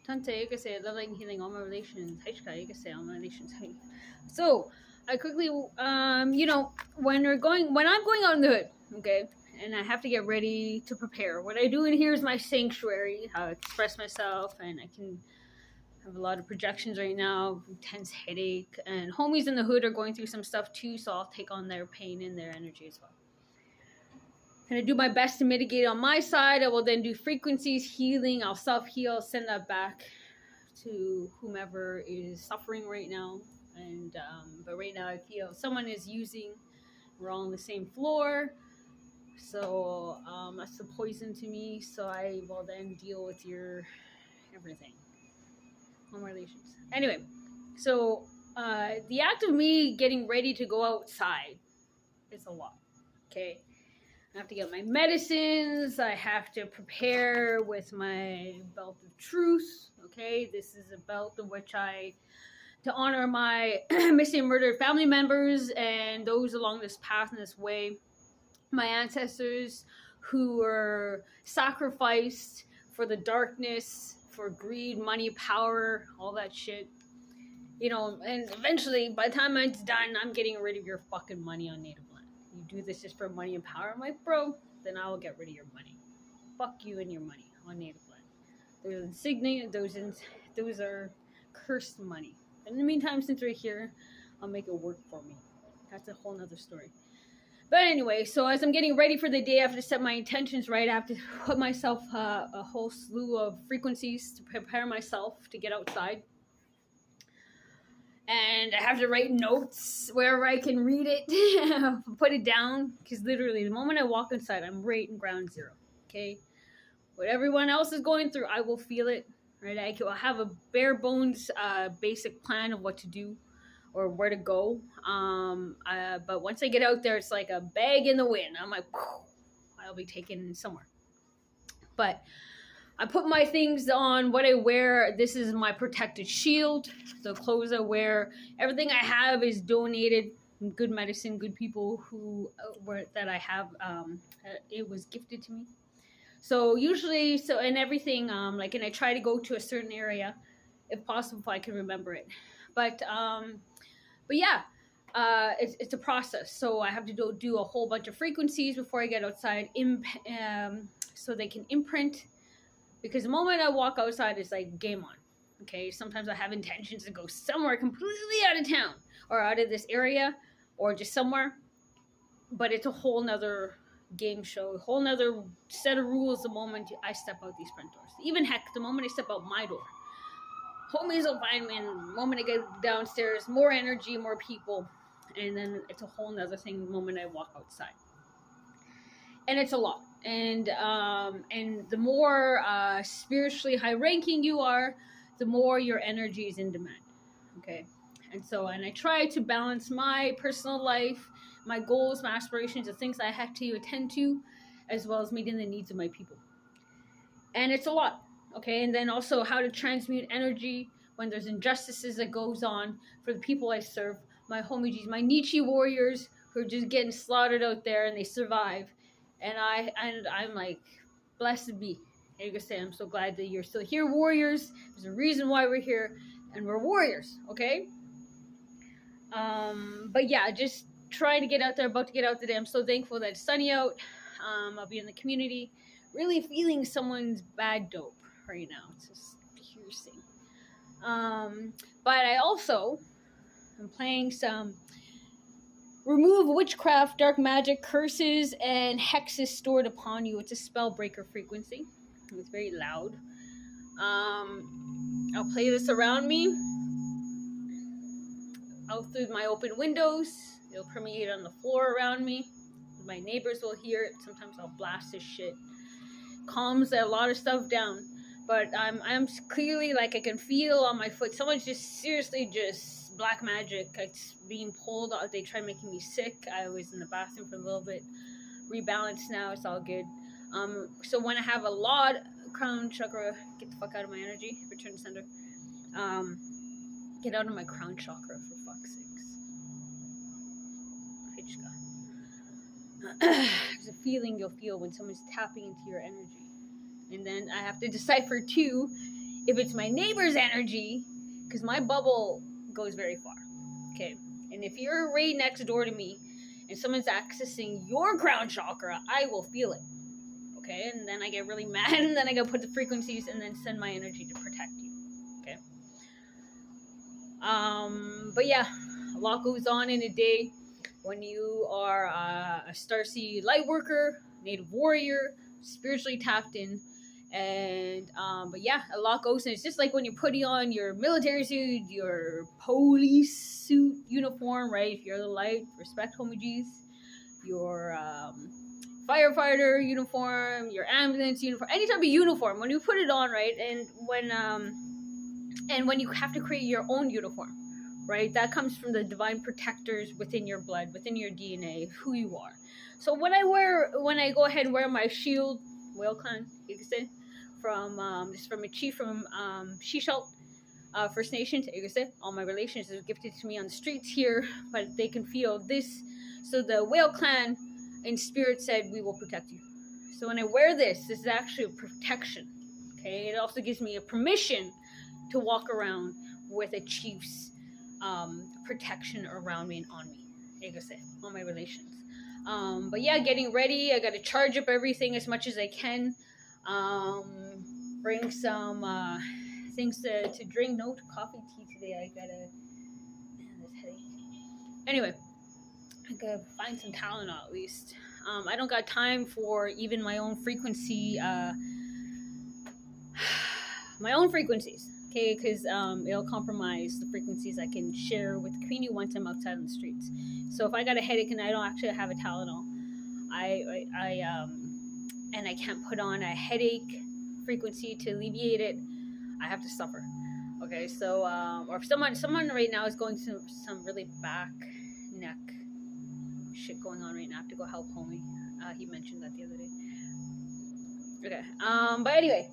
Tante, kasi love like healing all my relations. Haichka, kasi all my relations. So, I quickly, you know, when I'm going out in the hood, okay, and I have to get ready to prepare. What I do in here is my sanctuary, how I express myself, and I can have a lot of projections right now, intense headache, and homies in the hood are going through some stuff too, so I'll take on their pain and their energy as well. And I do my best to mitigate on my side. I will then do frequencies, healing. I'll self-heal, send that back to whomever is suffering right now. And but right now I feel someone is using. We're all on the same floor, so that's the poison to me. So I will then deal with your everything, all my relations. Anyway, so the act of me getting ready to go outside is a lot. Okay. I have to get my medicines. I have to prepare with my belt of truth. Okay, this is a belt in which to honor my missing and murdered family members and those along this path and this way, my ancestors who were sacrificed for the darkness, for greed, money, power, all that shit. You know, and eventually, by the time it's done, I'm getting rid of your fucking money on native land. You do this just for money and power. I'm like, bro, then I will get rid of your money. Fuck you and your money on native land. Those insignia, those are cursed money. In the meantime, since we're here, I'll make it work for me. That's a whole nother story. But anyway, so as I'm getting ready for the day, I have to set my intentions right. I have to put myself a whole slew of frequencies to prepare myself to get outside. And I have to write notes wherever I can read it, put it down, because literally the moment I walk inside, I'm right in ground zero, okay? What everyone else is going through, I will feel it, right? I will have a bare bones basic plan of what to do or where to go. But once I get out there, it's like a bag in the wind. I'm like, I'll be taken somewhere. But I put my things on, what I wear. This is my protected shield. The clothes I wear. Everything I have is donated. Good medicine, good people who that I have. It was gifted to me. So usually, and everything, and I try to go to a certain area, if possible, if I can remember it. But yeah, it's a process. So I have to do a whole bunch of frequencies before I get outside, so they can imprint. Because the moment I walk outside, it's like game on. Okay, sometimes I have intentions to go somewhere completely out of town or out of this area or just somewhere. But it's a whole nother game show, a whole nother set of rules the moment I step out these front doors. Even heck, the moment I step out my door. Homies will find me, and the moment I get downstairs, more energy, more people. And then it's a whole nother thing the moment I walk outside. And it's a lot. And the more spiritually high-ranking you are, the more your energy is in demand. Okay, and I try to balance my personal life, my goals, my aspirations, the things I have to attend to, as well as meeting the needs of my people. And it's a lot. Okay, and then also how to transmute energy when there's injustices that goes on for the people I serve, my homies, my Nietzsche warriors who are just getting slaughtered out there and they survive. And I'm like, blessed be. And you can say, I'm so glad that you're still here, warriors. There's a reason why we're here, and we're warriors, okay? But yeah, just trying to get out there, about to get out today. I'm so thankful that it's sunny out. I'll be in the community, really feeling someone's bad dope right now. It's just piercing. But I also am playing some remove witchcraft, dark magic, curses, and hexes stored upon you. It's a spell breaker frequency. It's very loud. I'll play this around me, out through my open windows. It'll permeate on the floor around me. My neighbors will hear it. Sometimes I'll blast this shit. Calms a lot of stuff down. But I'm clearly, like, I can feel on my foot. Someone's just seriously just black magic. It's being pulled out. They tried making me sick. I was in the bathroom for a little bit. Rebalanced now. It's all good. So when I have a lot, crown chakra, get the fuck out of my energy. Return to center. Get out of my crown chakra, for fuck's sakes. There's a feeling you'll feel when someone's tapping into your energy. And then I have to decipher too, If it's my neighbor's energy, because my bubble goes very far, okay? And if you're right next door to me and someone's accessing your crown chakra, I will feel it, okay? And then I get really mad, and then I go put the frequencies and then send my energy to protect you, okay? But yeah, a lot goes on in a day when you are a Starseed light worker, native warrior, spiritually tapped in. And but yeah, a lot goes in. It's just like when you're putting on your military suit, your police suit uniform, right? If you're the light, respect homogees, your firefighter uniform, your ambulance uniform, any type of uniform, when you put it on, right? And when you have to create your own uniform, right? That comes from the divine protectors within your blood, within your DNA, who you are. So when I go ahead and wear my shield, Whale Clan, you could say, this is from a chief from Shishalt First Nation, you could say. All my relations are gifted to me on the streets here, but they can feel this. So the Whale Clan in spirit said, we will protect you. So when I wear this is actually a protection, okay? It also gives me a permission to walk around with a chief's protection around me and on me, you could say, all my relations. But yeah, getting ready. I got to charge up everything as much as I can. Bring some things to drink. No coffee, tea today. I gotta. Man, this headache. Anyway, I gotta find some Tylenol at least. I don't got time for even my own frequency. My own frequencies. Okay, because it'll compromise the frequencies I can share with the community once I'm outside on the streets. So if I got a headache and I don't actually have a Tylenol, and I can't put on a headache frequency to alleviate it, I have to suffer. Okay, so or if someone right now is going through some really back neck shit going on right now, I have to go help homie. He mentioned that the other day. Okay, but anyway.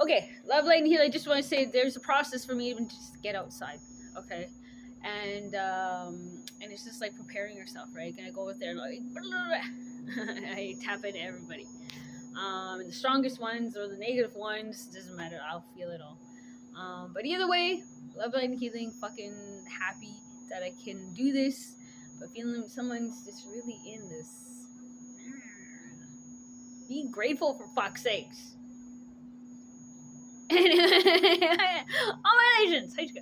Okay, love, light, and healing. I just want to say there's a process for me even to just get outside, okay? And it's just like preparing yourself, right? Gonna go out there and like, I tap into everybody. The strongest ones or the negative ones, doesn't matter, I'll feel it all. But either way, love, light, and healing, fucking happy that I can do this, but feeling someone's just really in this. Be grateful, for fuck's sakes. All my nations. How'd you go?